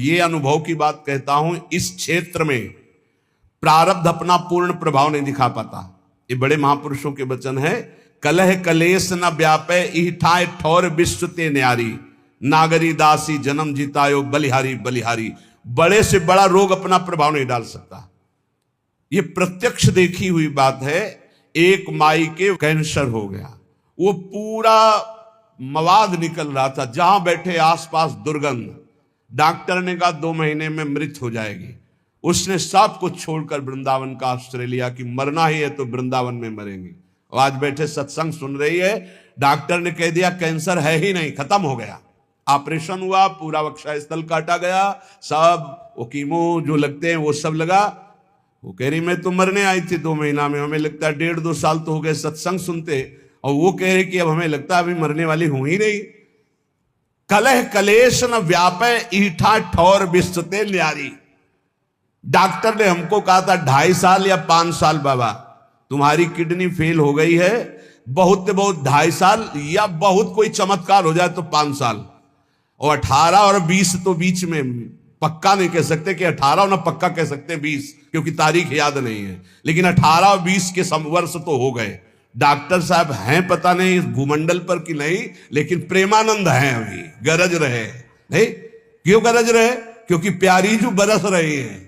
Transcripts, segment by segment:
ये अनुभव की बात कहता हूं, इस क्षेत्र में प्रारब्ध अपना पूर्ण प्रभाव नहीं दिखा पाता। ये बड़े महापुरुषों के वचन है। कलह कलेश न व्यापे इह ठाए ठौर विश्व ते न्यारी, नागरी दासी जन्म जीतायो बलिहारी बलिहारी। बड़े से बड़ा रोग अपना प्रभाव नहीं डाल सकता। ये प्रत्यक्ष देखी हुई बात है। एक माई के कैंसर हो गया, वो पूरा मवाद निकल रहा था, जहां बैठे आसपास दुर्गंध। डॉक्टर ने कहा 2 महीने में मृत हो जाएगी। उसने सब कुछ छोड़कर वृंदावन का आश्रय लिया कि मरना ही है तो वृंदावन में मरेंगे। और आज बैठे सत्संग सुन रही है। डॉक्टर ने कह दिया कैंसर है ही नहीं, खत्म हो गया। ऑपरेशन हुआ, पूरा वक्षा स्थल काटा गया, सब वो कीमो जो लगते हैं वो सब लगा। वो कह रही मैं तो मरने आई थी 2 महीना में, हमें लगता है 1.5-2 साल तो हो गए सत्संग सुनते, और वो कह रही कि अब हमें लगता है अभी मरने वाली हूं ही नहीं। कलह कलेश न व्यापे ईठा ठौर विश्वते न्यारी। डॉक्टर ने हमको कहा था 2.5 साल या 5 साल बाबा तुम्हारी किडनी फेल हो गई है, बहुत 2.5 साल, या बहुत कोई चमत्कार हो जाए तो 5 साल। और 18 और 20 तो बीच में पक्का नहीं कह सकते कि 18 ना पक्का कह सकते 20, क्योंकि तारीख याद नहीं है, लेकिन 18 और 20 के वर्ष तो हो गए। डॉक्टर साहब हैं पता नहीं इस भूमंडल पर कि नहीं, लेकिन प्रेमानंद हैं अभी, गरज रहे नहीं। क्यों गरज रहे? क्योंकि प्यारी जो बरस रही है,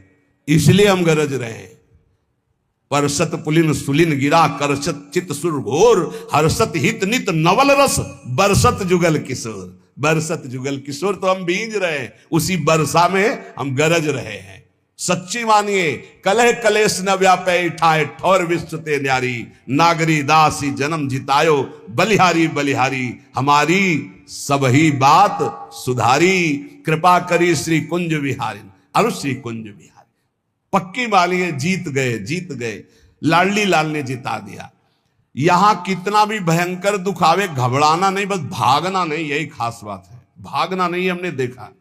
इसलिए हम गरज रहे हैं। परसत पुलिन सुलिन गिरा करसत चित सुर घोर, हर्षत हित नित नवल रस बरसत जुगल किशोर। बरसत जुगल किशोर तो हम भींज रहे हैं, उसी बरसा में हम गरज रहे हैं। सच्ची मानिए, कलह कलेश न व्यापे ठाए ठौर विश्व ते न्यारी, नागरी दासी जन्म जितायो बलिहारी बलिहारी। हमारी सबही बात सुधारी, कृपा करी श्री कुंज विहारी अरु श्री कुंज विहारी। पक्की मानिए, जीत गए जीत गए। लाडली लाल ने जिता दिया। यहां कितना भी भयंकर दुख आवे, घबराना नहीं, बस भागना नहीं, यही खास बात है। भागना नहीं। हमने देखा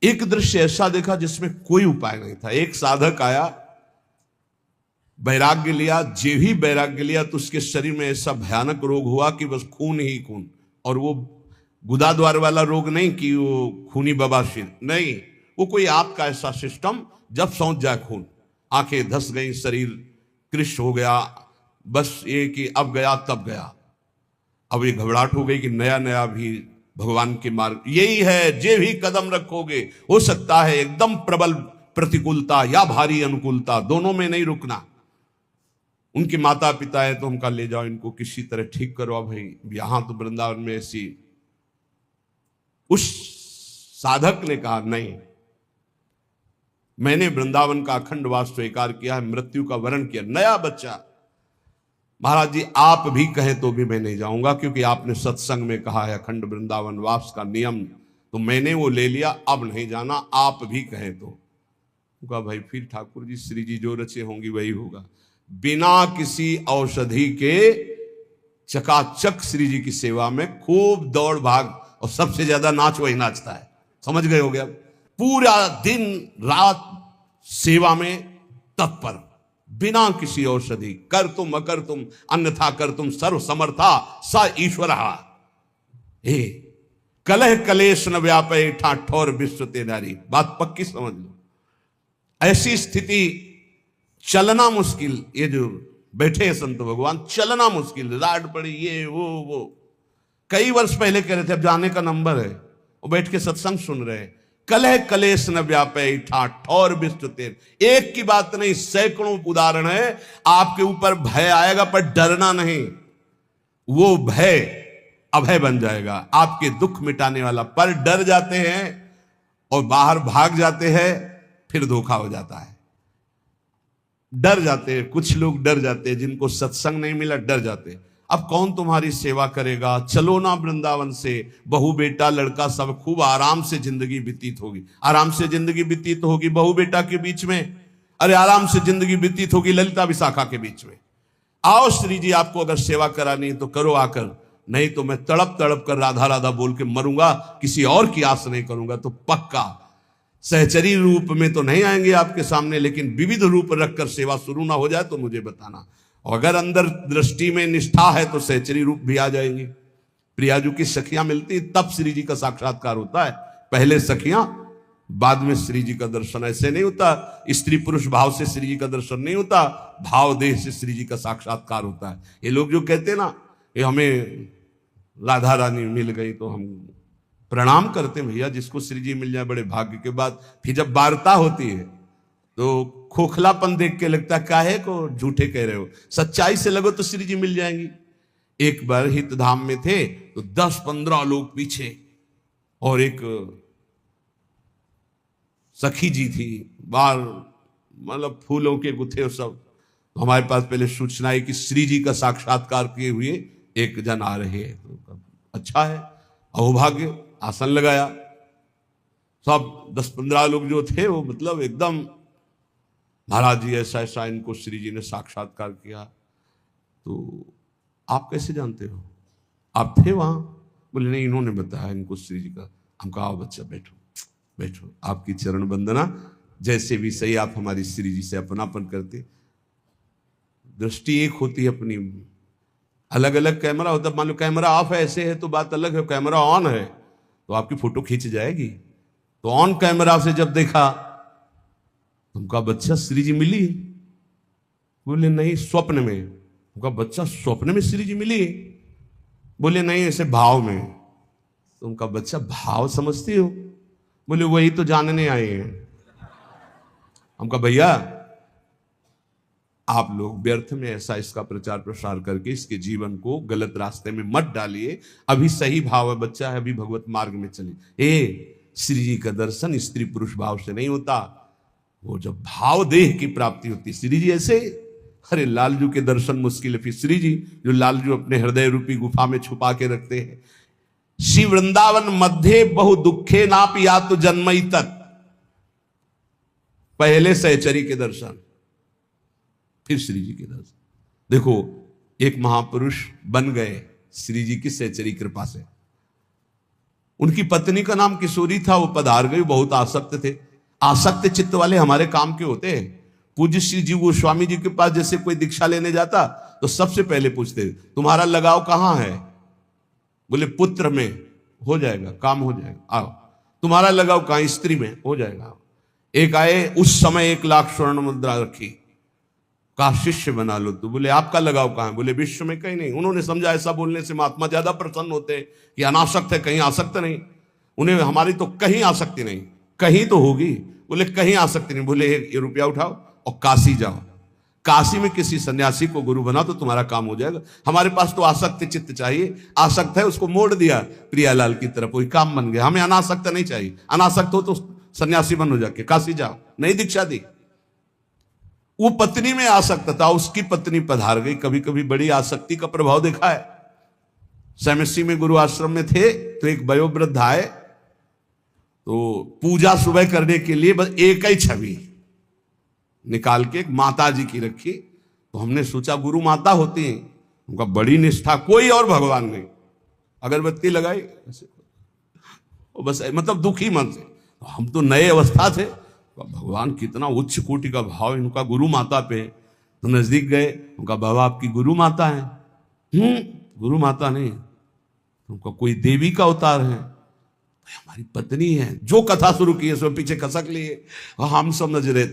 एक दृश्य ऐसा देखा जिसमें कोई उपाय नहीं था। एक साधक आया, वैराग्य लिया, जे ही वैराग्य लिया तो उसके शरीर में ऐसा भयानक रोग हुआ कि बस खून ही खून। और वो गुदाद्वार वाला रोग नहीं कि वो खूनी बवासीर नहीं, वो कोई आपका ऐसा सिस्टम जब सौंच जाए खून, आंखें धस गई, शरीर कृश हो गया, बस ये कि अब गया तब गया। अब ये घबराहट हो गई कि नया नया भी भगवान के मार्ग यही है, जे भी कदम रखोगे हो सकता है एकदम प्रबल प्रतिकूलता या भारी अनुकूलता, दोनों में नहीं रुकना। उनके माता पिता है तो उनका ले जाओ, इनको किसी तरह ठीक करो। भाई यहां तो वृंदावन में ऐसी। उस साधक ने कहा नहीं, मैंने वृंदावन का अखंड वास स्वीकार किया है, मृत्यु का वरण किया। नया बच्चा, महाराज जी आप भी कहें तो भी मैं नहीं जाऊंगा, क्योंकि आपने सत्संग में कहा है अखंड वृंदावन वास का नियम, तो मैंने वो ले लिया, अब नहीं जाना, आप भी कहें तो। कहा भाई फिर ठाकुर जी श्री जी जो रचे होंगी वही होगा। बिना किसी औषधि के चकाचक श्री जी की सेवा में खूब दौड़ भाग, और सबसे ज्यादा नाच वही नाचता है। समझ गए हो गया? पूरा दिन रात सेवा में तत्पर, बिना किसी औषधि। कर तुम अकर तुम अन्यथा कर तुम सर्व समर्था सा ईश्वर। कलह कलेश न व्यापे ठा ठौर विश्व ते नारी। बात पक्की समझ लो। ऐसी स्थिति, चलना मुश्किल। ये जो बैठे हैं संत भगवान, चलना मुश्किल, राड पड़ी, ये वो। कई वर्ष पहले कह रहे थे, अब जाने का नंबर है, वो बैठ के सत्संग सुन रहे हैं। कलह कलेश न व्यापे ठाठ ठौर विश्व तेर। एक की बात नहीं, सैकड़ों उदाहरण है। आपके ऊपर भय आएगा पर डरना नहीं, वो भय अभय बन जाएगा, आपके दुख मिटाने वाला। पर डर जाते हैं और बाहर भाग जाते हैं, फिर धोखा हो जाता है। डर जाते हैं, कुछ लोग डर जाते हैं, जिनको सत्संग नहीं मिला डर जाते हैं। अब कौन तुम्हारी सेवा करेगा? चलो ना वृंदावन से, बहू बेटा लड़का सब खूब आराम से जिंदगी व्यतीत होगी। आराम से जिंदगी व्यतीत होगी बहू बेटा के बीच में, अरे आराम से जिंदगी व्यतीत होगी ललिता विशाखा के बीच में। आओ श्री जी, आपको अगर सेवा करानी तो करो आकर, नहीं तो मैं तड़प तड़प कर राधा राधा बोल के मरूंगा, किसी और की आस नहीं करूंगा। तो पक्का सहचरी रूप में तो नहीं आएंगे आपके सामने, लेकिन विविध रूप रखकर सेवा शुरू ना हो जाए तो मुझे बताना। और अगर अंदर दृष्टि में निष्ठा है तो सहचरी रूप भी आ जाएंगे। प्रियाजू की सखियां मिलती तब श्री जी का साक्षात्कार होता है। पहले सखियां, बाद में श्री जी का दर्शन। ऐसे नहीं होता, स्त्री पुरुष भाव से श्री जी का दर्शन नहीं होता, भाव देह से श्री जी का साक्षात्कार होता है। ये लोग जो कहते ना कि हमें राधा रानी मिल गई, तो हम प्रणाम करते हैं भैया, जिसको श्री जी मिल जाए बड़े भाग्य के बाद। फिर जब वार्ता होती है तो खोखलापन देख के लगता है काहे को झूठे कह रहे हो, सच्चाई से लगो तो श्री जी मिल जाएंगी। एक बार हित धाम में थे तो 10-15 लोग पीछे, और एक सखी जी थी, बाहर मतलब फूलों के गुथे और सब। तो हमारे पास पहले सूचना है कि श्री जी का साक्षात्कार किए हुए एक जन आ रहे हैं। तो अच्छा है, अहोभाग्य, आसन लगाया। सब 10-15 लोग जो थे वो मतलब एकदम, महाराज जी ऐसा ऐसा इनको श्री जी ने साक्षात्कार किया। तो आप कैसे जानते हो, आप थे वहां? बोले नहीं, इन्होंने बताया इनको श्री जी का। हम कहा बच्चा बैठो बैठो, आपकी चरण वंदना, जैसे भी सही आप हमारी श्री जी से अपनापन करते। दृष्टि एक होती है अपनी, अलग अलग कैमरा होता है। मान लो कैमरा ऑफ है ऐसे है तो बात अलग है, कैमरा ऑन है तो आपकी फोटो खींच जाएगी। तो ऑन कैमरा से जब देखा, तुमका बच्चा श्री जी मिली? बोले नहीं, स्वप्न में। तुमका बच्चा स्वप्न में श्री जी मिली? बोले नहीं, ऐसे भाव में। तुमका बच्चा भाव समझती हो? बोले वही तो जानने आए हैं। हमका भैया आप लोग व्यर्थ में ऐसा इसका प्रचार प्रसार करके इसके जीवन को गलत रास्ते में मत डालिए। अभी सही भाव है, बच्चा है, अभी भगवत मार्ग में चलिए। श्री जी का दर्शन स्त्री पुरुष भाव से नहीं होता, वो जब भाव देह की प्राप्ति होती। श्री जी ऐसे, अरे लालजू के दर्शन मुश्किल है, फिर श्री जी जो लालजू अपने हृदय रूपी गुफा में छुपा के रखते हैं। श्री वृंदावन मध्य बहु दुखे नाप या तो जन्मई तत्, पहले सहचरी के दर्शन, फिर श्री जी के दर्शन। देखो, एक महापुरुष बन गए श्री जी की सहचरी कृपा से। उनकी पत्नी का नाम किशोरी था, वो पधार गई, बहुत आसक्त थे। आसक्त चित्त वाले हमारे काम के होते हैं। पूज्य श्री जी गोस्वामी जी के पास जैसे कोई दीक्षा लेने जाता तो सबसे पहले पूछते तुम्हारा लगाव कहां है? बोले पुत्र में, हो जाएगा, काम हो जाएगा, आओ। तुम्हारा लगाव कहां? स्त्री में, हो जाएगा। एक आए, उस समय 1 लाख स्वर्ण मुद्रा रखी, कहा शिष्य बना लो। तो बोले आपका लगाव कहां है? बोले विश्व में कहीं नहीं। उन्होंने समझा ऐसा बोलने से महात्मा ज्यादा प्रसन्न होते हैं कि अनासक्त है, कहीं आसक्त नहीं। उन्हें हमारी तो कहीं आसक्ति नहीं, कहीं तो होगी। बोले कहीं आसक्ति नहीं। बोले ये रुपया उठाओ और काशी जाओ, काशी में किसी सन्यासी को गुरु बना तो तुम्हारा काम हो जाएगा। हमारे पास तो आसक्त चित्त चाहिए, आसक्त है उसको मोड़ दिया प्रियालाल की तरफ, वही काम बन गया। हमें अनासक्त नहीं चाहिए, अनासक्त हो तो सन्यासी बन हो, जाके काशी जाओ, नहीं दीक्षा दी। वो पत्नी में आसक्त था, उसकी पत्नी पधार गई। कभी कभी बड़ी आसक्ति का प्रभाव देखा है। सैमसी में गुरु आश्रम में थे तो एक वयोवृद्ध आए, तो पूजा सुबह करने के लिए बस एक ही छवि निकाल के एक माता जी की रखी। तो हमने सोचा गुरु माता होती है, उनका बड़ी निष्ठा, कोई और भगवान नहीं। अगरबत्ती लगाई बस, मतलब दुखी मन से। तो हम तो नए अवस्था थे, भगवान कितना उच्च कोटि का भाव इनका गुरु माता पे। तो नजदीक गए, उनका बाबा आपकी गुरु माता है? गुरु माता नहीं, उनका कोई देवी का अवतार है। हमारी पत्नी है। जो कथा शुरू की है सो पीछे खसक लिए। हम समझ रहे,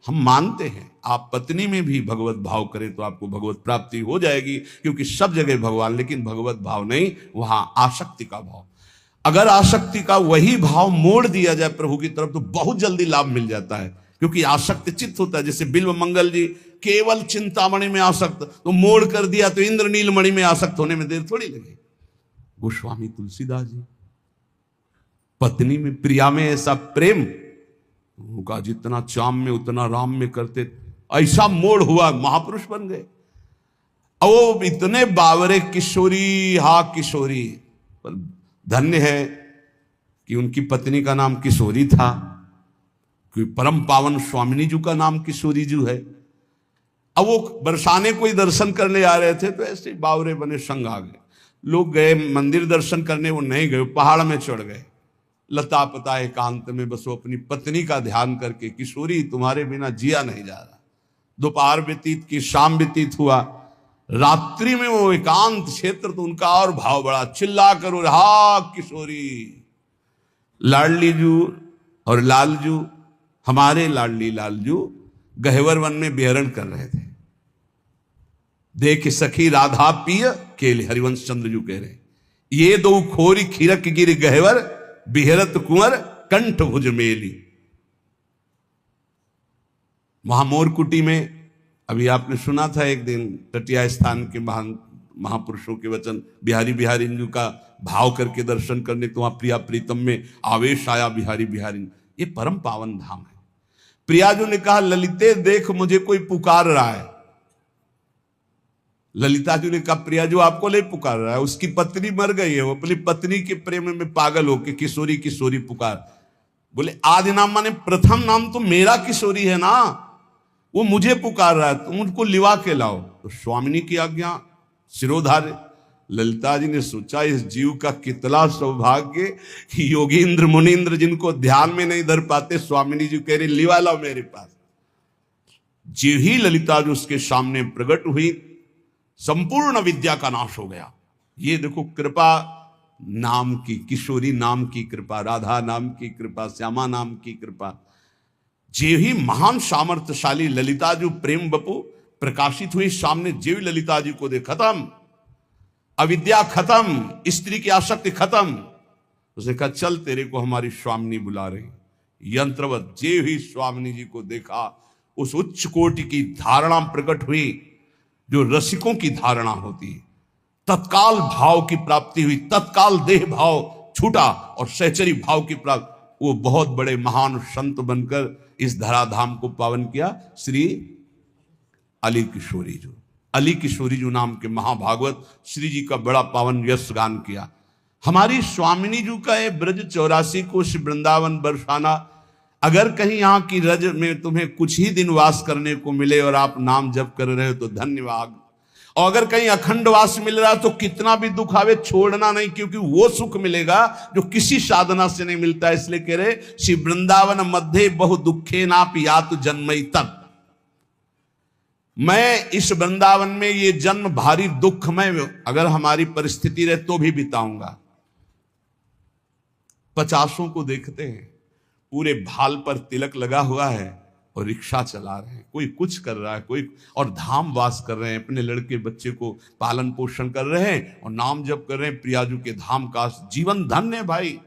हम मानते हैं आप पत्नी में भी भगवत भाव करें तो आपको भगवत प्राप्ति हो जाएगी, क्योंकि सब जगह भगवान, लेकिन भगवत भाव नहीं, वहां आसक्ति का भाव। अगर आसक्ति का वही भाव मोड़ दिया जाए प्रभु की तरफ तो बहुत जल्दी लाभ मिल जाता है, क्योंकि आसक्त चित्त होता है। जैसे बिल्व मंगल जी केवल चिंतामणि में आसक्त, तो मोड़ कर दिया तो इंद्रनील मणि में आसक्त होने में देर थोड़ी लगी। गोस्वामी तुलसीदास जी पत्नी में, प्रिया में ऐसा प्रेम, उनका जितना चाम में उतना राम में करते, ऐसा मोड़ हुआ, महापुरुष बन गए। वो इतने बावरे, किशोरी हा किशोरी। पर धन्य है कि उनकी पत्नी का नाम किशोरी था, क्योंकि परम पावन स्वामिनी जी का नाम किशोरी जी है। अब वो बरसाने कोई दर्शन करने आ रहे थे तो ऐसे बावरे बने संग आ गए। लोग गए मंदिर दर्शन करने, वो नहीं गए, पहाड़ में चढ़ गए। लता पता एकांत में बस वो अपनी पत्नी का ध्यान करके, किशोरी तुम्हारे बिना जिया नहीं जा रहा। दोपहर व्यतीत की, शाम व्यतीत हुआ, रात्रि में वो एकांत क्षेत्र, तो उनका और भाव बड़ा, चिल्ला करो हा किशोरी। लाडली जू और लालजू, हमारे लाडली लालजू गहवर वन में विहरण कर रहे थे। देख सखी राधा पिय केले, हरिवंश चंद्र जू कह रहे, ये दो खोरी खीरक गिर गहवर, बिहरत कुंवर कंठ भुज मेली। महामोरकुटी में अभी आपने सुना था एक दिन तटिया स्थान के महान महापुरुषों के वचन, बिहारी बिहारी जी का भाव करके दर्शन करने तो वहां प्रिया प्रीतम में आवेश आया बिहारी बिहारी। ये परम पावन धाम है। प्रियाजू ने कहा ललिते देख मुझे कोई पुकार रहा है। ललिता जी ने कहा प्रियाजू आपको नहीं पुकार रहा है, उसकी पत्नी मर गई है, वो अपनी पत्नी के प्रेम में पागल हो के किशोरी किशोरी पुकार। बोले आदि नाम माने प्रथम नाम तो मेरा किशोरी है ना, वो मुझे पुकार रहा है, तुम उनको लिवा के लाओ। तो स्वामिनी की आज्ञा सिरोधार्य। ललिता जी ने सोचा इस जीव का कितना सौभाग्य कि योगींद्र मुनींद्र जिनको ध्यान में नहीं धर पाते, स्वामिनी जी कह रहे लिवा लाओ मेरे पास। जीव ही ललिता जी उसके सामने प्रकट हुई, संपूर्ण विद्या का नाश हो गया। ये देखो कृपा नाम की, किशोरी नाम की कृपा, राधा नाम की कृपा, श्यामा नाम की कृपा। जीव ही महान सामर्थ्यशाली ललिता जी प्रेम बपू प्रकाशित हुई सामने। जीव ललिता जी को देख खत्म, अविद्या खत्म, स्त्री की आसक्ति खत्म। उसने कहा चल तेरे को हमारी स्वामिनी बुला रही। यंत्रवत जीव ही स्वामिनी जी को देखा, उस उच्च कोटि की धारणा प्रकट हुई जो रसिकों की धारणा होती है। तत्काल भाव की प्राप्ति हुई, तत्काल देह भाव छूटा और सहचरी भाव की प्राप्ति। वो बहुत बड़े महान संत बनकर इस धराधाम को पावन किया। श्री अली किशोरी जो, अली किशोरी जो नाम के महाभागवत श्री जी का बड़ा पावन यश गान किया। हमारी स्वामिनी जी का ये ब्रज 84 कोश वृंदावन बरसाना। अगर कहीं यहाँ की रज में तुम्हें कुछ ही दिन वास करने को मिले और आप नाम जप कर रहे हो तो धन्यवाद। और अगर कहीं अखंड वास मिल रहा तो कितना भी दुख आवे छोड़ना नहीं, क्योंकि वो सुख मिलेगा जो किसी साधना से नहीं मिलता। इसलिए कह रहे श्री वृंदावन मध्य बहु दुखे नाप यातु जन्मई तक। मैं इस वृंदावन में ये जन्म भारी दुख में अगर हमारी परिस्थिति रहे तो भी बिताऊंगा। 50 को देखते हैं पूरे भाल पर तिलक लगा हुआ है और रिक्शा चला रहे हैं, कोई कुछ कर रहा है, कोई और धाम वास कर रहे हैं, अपने लड़के बच्चे को पालन पोषण कर रहे हैं और नाम जप कर रहे हैं प्रियाजू के धाम का। जीवन धन्य है भाई।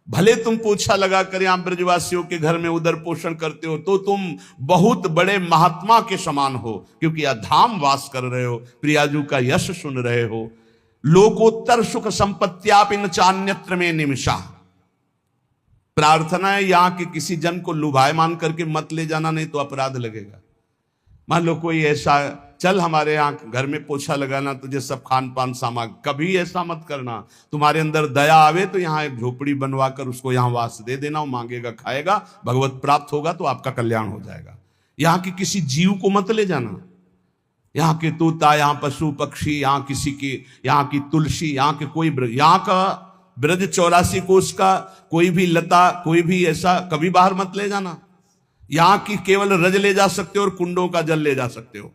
भले तुम पोछा लगा कर यहाँ ब्रजवासियों के घर में उदर पोषण करते हो तो तुम बहुत बड़े महात्मा के समान हो, क्योंकि यह धाम वास कर रहे हो, प्रियाजू का यश सुन रहे हो। लोकोत्तर सुख संपत्त्यापिन चान्यत्र में निमिषा। प्रार्थना है यहाँ के किसी जन को लुभायमान करके मत ले जाना, नहीं तो अपराध लगेगा। मान लो कोई ऐसा चल हमारे यहाँ घर में पोछा लगाना, तुझे सब खान पान सामान, कभी ऐसा मत करना। तुम्हारे अंदर दया आवे तो यहाँ एक झोपड़ी बनवा कर उसको यहाँ वास दे देना, वो मांगेगा खाएगा, भगवत प्राप्त होगा तो आपका कल्याण हो जाएगा। यहाँ के किसी जीव को मत ले जाना। यहाँ के तोता, यहाँ पशु पक्षी, यहाँ किसी की, यहाँ की तुलसी, यहाँ के कोई, यहाँ का ब्रज 84 कोश का कोई भी लता, कोई भी ऐसा कभी बाहर मत ले जाना। यहाँ की केवल रज ले जा सकते हो और कुंडों का जल ले जा सकते हो,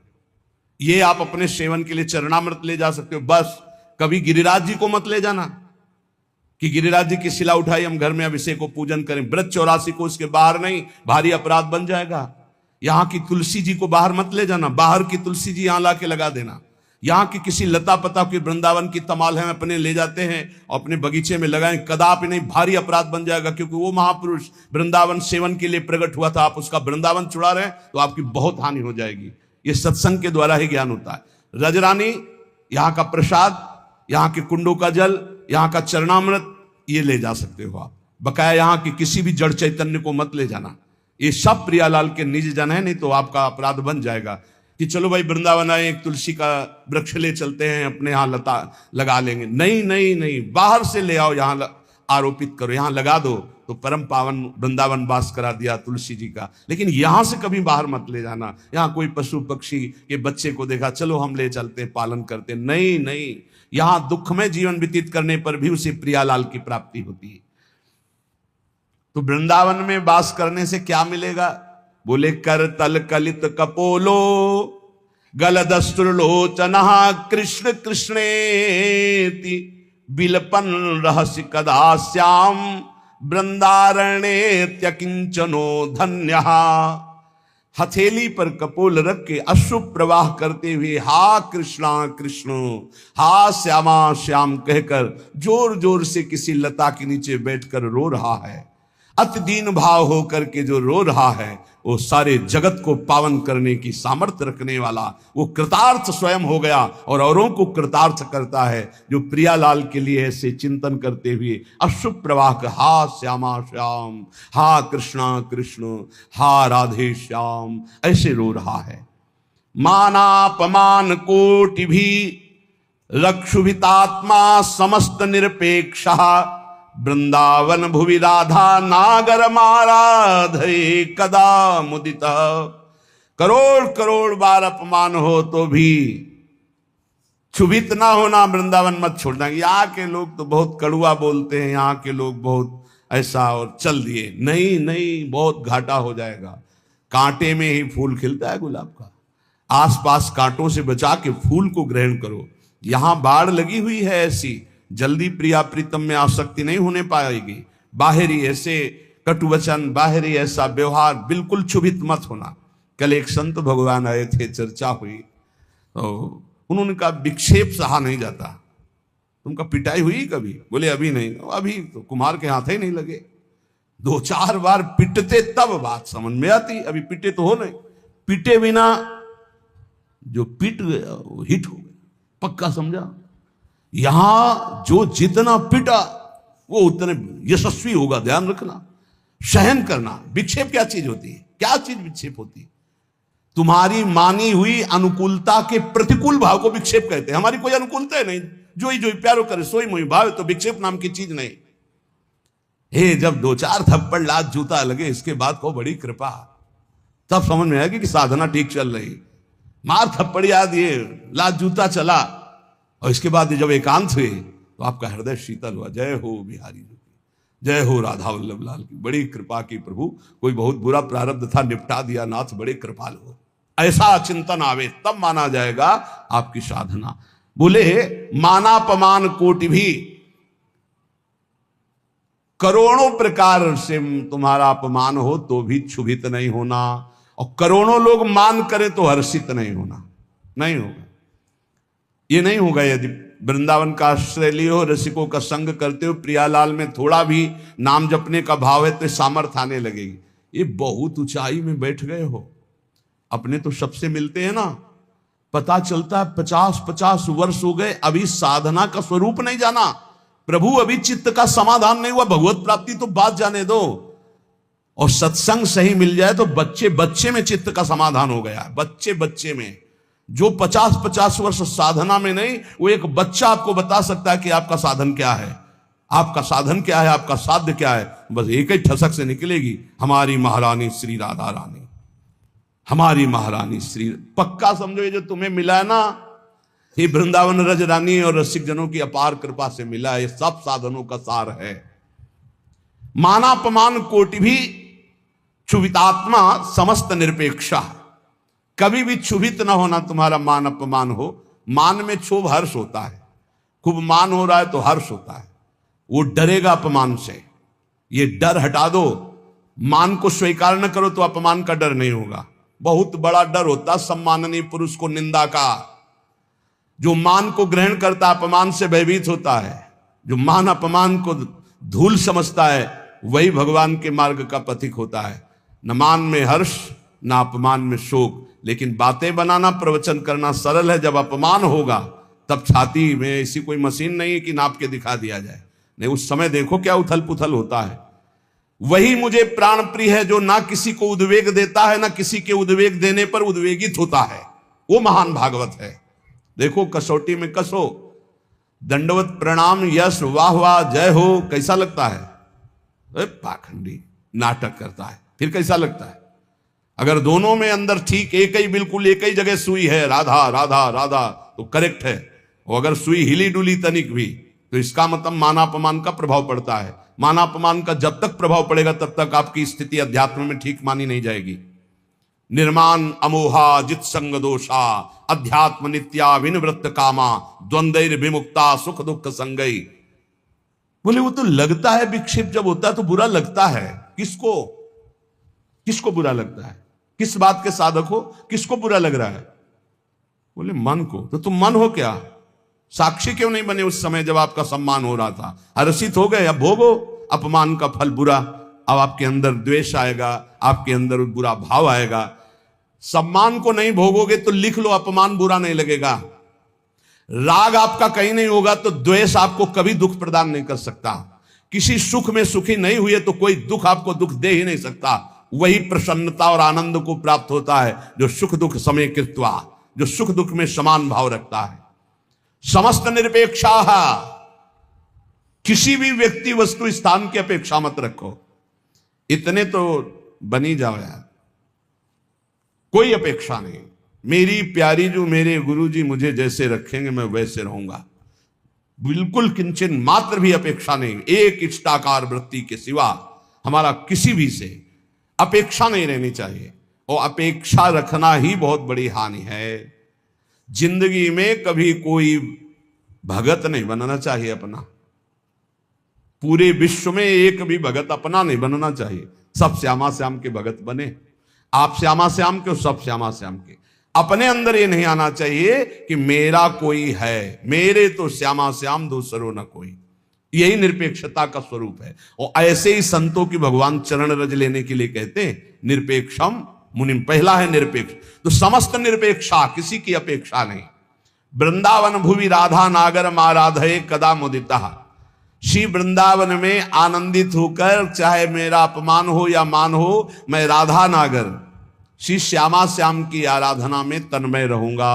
ये आप अपने सेवन के लिए चरणामृत ले जा सकते हो। बस कभी गिरिराज जी को मत ले जाना कि गिरिराज जी की शिला उठाई हम घर में अभिषेक को पूजन करें। ब्रज 84 कोश के बाहर नहीं, भारी अपराध बन जाएगा। यहाँ की तुलसी जी को बाहर मत ले जाना, बाहर की तुलसी जी यहाँ ला के लगा देना। यहाँ की किसी लता पता की वृंदावन की तमाल है अपने ले जाते हैं और अपने बगीचे में लगाएं, कदापि नहीं, भारी अपराध बन जाएगा। क्योंकि वो महापुरुष वृंदावन सेवन के लिए प्रकट हुआ था, आप उसका वृंदावन चुरा रहे हैं तो आपकी बहुत हानि हो जाएगी। ये सत्संग के द्वारा ही ज्ञान होता है। रजरानी, यहाँ का प्रसाद, यहाँ के कुंडों का जल, यहाँ का चरणामृत, ये ले जा सकते हो आप। बकाया यहाँ की किसी भी जड़ चैतन्य को मत ले जाना। ये सब प्रियालाल के निज जन है, नहीं तो आपका अपराध बन जाएगा कि चलो भाई वृंदावन आए, एक तुलसी का वृक्ष ले चलते हैं, अपने यहाँ लता लगा लेंगे। नहीं नहीं नहीं, बाहर से ले आओ, यहाँ आरोपित करो, यहाँ लगा दो तो परम पावन वृंदावन वास करा दिया तुलसी जी का। लेकिन यहाँ से कभी बाहर मत ले जाना। यहाँ कोई पशु पक्षी के बच्चे को देखा, चलो हम ले चलते हैं, पालन करते, नहीं नहीं। यहाँ दुख में जीवन व्यतीत करने पर भी उसे प्रियालाल की प्राप्ति होती है। तो वृंदावन में वास करने से क्या मिलेगा? बोले कर तल कलित कपोलो गलदस्त्रुलोचना कृष्ण कृष्णेति बिलपन रहस्य कदा श्याम वृंदारण्ये त्यकिंचनो धन्यः। हथेली पर कपोल रख के अश्रु प्रवाह करते हुए हा कृष्णा कृष्ण, हा श्यामा श्याम कहकर जोर जोर से किसी लता के नीचे बैठकर रो रहा है। अति दीन भाव होकर के जो रो रहा है वो सारे जगत को पावन करने की सामर्थ्य रखने वाला, वो कृतार्थ स्वयं हो गया और औरों को कृतार्थ करता है। जो प्रियालाल के लिए ऐसे चिंतन करते हुए अश्रु प्रवाह का हा श्यामा श्याम, हा कृष्णा कृष्ण, हा राधे श्याम ऐसे रो रहा है। मानापमान कोटि भी रक्षुभितात्मा समस्त निरपेक्षः, वृंदावन भुवि राधा नागर माराधे कदा मुदित। करोड़ करोड़ बार अपमान हो तो भी क्षुभित ना होना, वृंदावन मत छोड़ना। यहाँ के लोग तो बहुत कड़ुआ बोलते हैं, यहाँ के लोग बहुत ऐसा, और चल दिए। नहीं नहीं, बहुत घाटा हो जाएगा। कांटे में ही फूल खिलता है गुलाब का। आसपास कांटों से बचा के फूल को ग्रहण करो। यहां बाढ़ लगी हुई है ऐसी, जल्दी प्रिया प्रीतम में आसक्ति नहीं होने पाएगी। बाहरी ऐसे कटुवचन, बाहरी ऐसा व्यवहार, बिल्कुल क्षुभित मत होना। कल एक संत भगवान आए थे, चर्चा हुई तो उन्होंने कहा विक्षेप सहा नहीं जाता। तुमका पिटाई हुई कभी? बोले अभी नहीं। अभी तो कुमार के हाथ ही नहीं लगे। 2-4 बार पिटते तब बात समझ में आती। अभी पिटे तो हो नहीं, पिटे बिना जो पिट गया वो हिट हो गया, पक्का समझा। यहां जो जितना पिटा वो उतने यशस्वी होगा। ध्यान रखना, सहन करना। विक्षेप क्या चीज होती है? क्या चीज विक्षेप होती है? तुम्हारी मानी हुई अनुकूलता के प्रतिकूल भाव को विक्षेप कहते हैं। हमारी कोई अनुकूलता है नहीं, जो ही प्यारो करे सोई मोई भाव, तो विक्षेप नाम की चीज नहीं। हे, जब 2-4 थप्पड़ लात जूता लगे, इसके बाद को बड़ी कृपा, तब समझ में आएगी कि साधना ठीक चल रही। मार थप्पड़ याद, ये लात जूता चला, और इसके बाद जब एकांत हुए तो आपका हृदय शीतल हुआ। जय हो बिहारी जी की, जय हो राधा वल्लभ लाल की। बड़ी कृपा की प्रभु, कोई बहुत बुरा प्रारब्ध था, निपटा दिया नाथ, बड़े कृपाल हो। ऐसा चिंतन आवे तब माना जाएगा आपकी साधना। बोले मानापमान कोटि भी, करोड़ों प्रकार से तुम्हारा अपमान हो तो भी क्षुभित नहीं होना, और करोड़ों लोग मान करें तो हर्षित नहीं होना। नहीं होगा, ये नहीं होगा। यदि वृंदावन का आश्रय लिए हो, रसिकों का संग करते हो, प्रियालाल में थोड़ा भी नाम जपने का भाव है तो सामर्थ्य आने लगेगी। ये बहुत ऊंचाई में बैठ गए हो। अपने तो सबसे मिलते हैं ना, पता चलता है 50-50 वर्ष हो गए, अभी साधना का स्वरूप नहीं जाना। प्रभु अभी चित्त का समाधान नहीं हुआ, भगवत प्राप्ति तो बात जाने दो। और सत्संग सही मिल जाए तो बच्चे बच्चे में चित्त का समाधान हो गया। बच्चे बच्चे में, जो 50-50 वर्ष साधना में नहीं, वो एक बच्चा आपको बता सकता है कि आपका साधन क्या है, आपका साधन क्या है, आपका साध्य क्या है। बस एक ही ठसक से निकलेगी, हमारी महारानी श्री राधा रानी, हमारी महारानी श्री। पक्का समझो, ये जो तुम्हें मिला है ना, ये वृंदावन रज रानी और रसिक जनों की अपार कृपा से मिला है। ये सब साधनों का सार है। मानापमान कोटि भी क्षुभितात्मा समस्त निरपेक्षा। कभी भी क्षुभित ना होना, तुम्हारा मान अपमान हो। मान में क्षोभ हर्ष होता है, खूब मान हो रहा है तो हर्ष होता है। वो डरेगा अपमान से, ये डर हटा दो। मान को स्वीकार न करो तो अपमान का डर नहीं होगा। बहुत बड़ा डर होता सम्माननीय पुरुष को निंदा का। जो मान को ग्रहण करता अपमान से भयभीत होता है। जो मान अपमान को धूल समझता है वही भगवान के मार्ग का पथिक होता है। न मान में हर्ष, न अपमान में शोक। लेकिन बातें बनाना, प्रवचन करना सरल है। जब अपमान होगा तब छाती में ऐसी कोई मशीन नहीं है कि नाप के दिखा दिया जाए। नहीं, उस समय देखो क्या उथल पुथल होता है। वही मुझे प्राण प्रिय है जो ना किसी को उद्वेग देता है, ना किसी के उद्वेग देने पर उद्वेगित होता है। वो महान भागवत है। देखो कसौटी में कसो, दंडवत प्रणाम यश वाह वाह जय हो, कैसा लगता है? पाखंडी नाटक करता है, फिर कैसा लगता है? अगर दोनों में अंदर ठीक एक ही, बिल्कुल एक ही जगह सुई है, राधा राधा राधा, तो करेक्ट है। और अगर सुई हिली डुली तनिक भी, तो इसका मतलब मानापमान का प्रभाव पड़ता है। मानापमान का जब तक प्रभाव पड़ेगा तब तक आपकी स्थिति अध्यात्म में ठीक मानी नहीं जाएगी। निर्माण अमोहा जित संग दोषा, अध्यात्म नित्या विनिवृत्त कामा, द्वंद्वैर विमुक्ता सुख दुख संगई। बोले वो तो लगता है विक्षेप जब होता है तो बुरा लगता है। किसको? किसको बुरा लगता है? किस बात के साधक हो, किसको बुरा लग रहा है? बोले मन को। तो तुम मन हो क्या? साक्षी क्यों नहीं बने उस समय जब आपका सम्मान हो रहा था? हर्षित हो गए, अब भोगो अपमान का फल बुरा। अब आपके अंदर द्वेष आएगा, आपके अंदर बुरा भाव आएगा। सम्मान को नहीं भोगोगे तो लिख लो, अपमान बुरा नहीं लगेगा। राग आपका कहीं नहीं होगा तो द्वेष आपको कभी दुख प्रदान नहीं कर सकता। किसी सुख में सुखी नहीं हुए तो कोई दुख आपको दुख दे ही नहीं सकता। वही प्रसन्नता और आनंद को प्राप्त होता है जो सुख दुख समय कृत्वा, जो सुख दुख में समान भाव रखता है। समस्त निरपेक्षा, किसी भी व्यक्ति वस्तु स्थान की अपेक्षा मत रखो। इतने तो बनी जाओ यार, कोई अपेक्षा नहीं। मेरी प्यारी जो मेरे गुरुजी मुझे जैसे रखेंगे मैं वैसे रहूंगा, बिल्कुल किंचन मात्र भी अपेक्षा नहीं। एक इष्टाकार वृत्ति के सिवा हमारा किसी भी से अपेक्षा नहीं रहनी चाहिए। और अपेक्षा रखना ही बहुत बड़ी हानि है। जिंदगी में कभी कोई भगत नहीं बनना चाहिए अपना। पूरे विश्व में एक भी भगत अपना नहीं बनना चाहिए। सब श्यामा श्याम के भगत बने। आप श्यामा श्याम के, सब श्यामा श्याम के। अपने अंदर ये नहीं आना चाहिए कि मेरा कोई है, मेरे तो श्यामा श्याम दूसरो न कोई। यही निरपेक्षता का स्वरूप है। और ऐसे ही संतों की भगवान चरण रज लेने के लिए कहते हैं निरपेक्षम मुनिम। पहला है निरपेक्ष, तो समस्त निरपेक्षा, किसी की अपेक्षा नहीं। वृंदावन भुवि राधा नागर माराधये कदा मुदिता। श्री वृंदावन में आनंदित होकर, चाहे मेरा अपमान हो या मान हो, मैं राधा नागर श्री श्यामा श्याम की आराधना में तन्मय रहूंगा।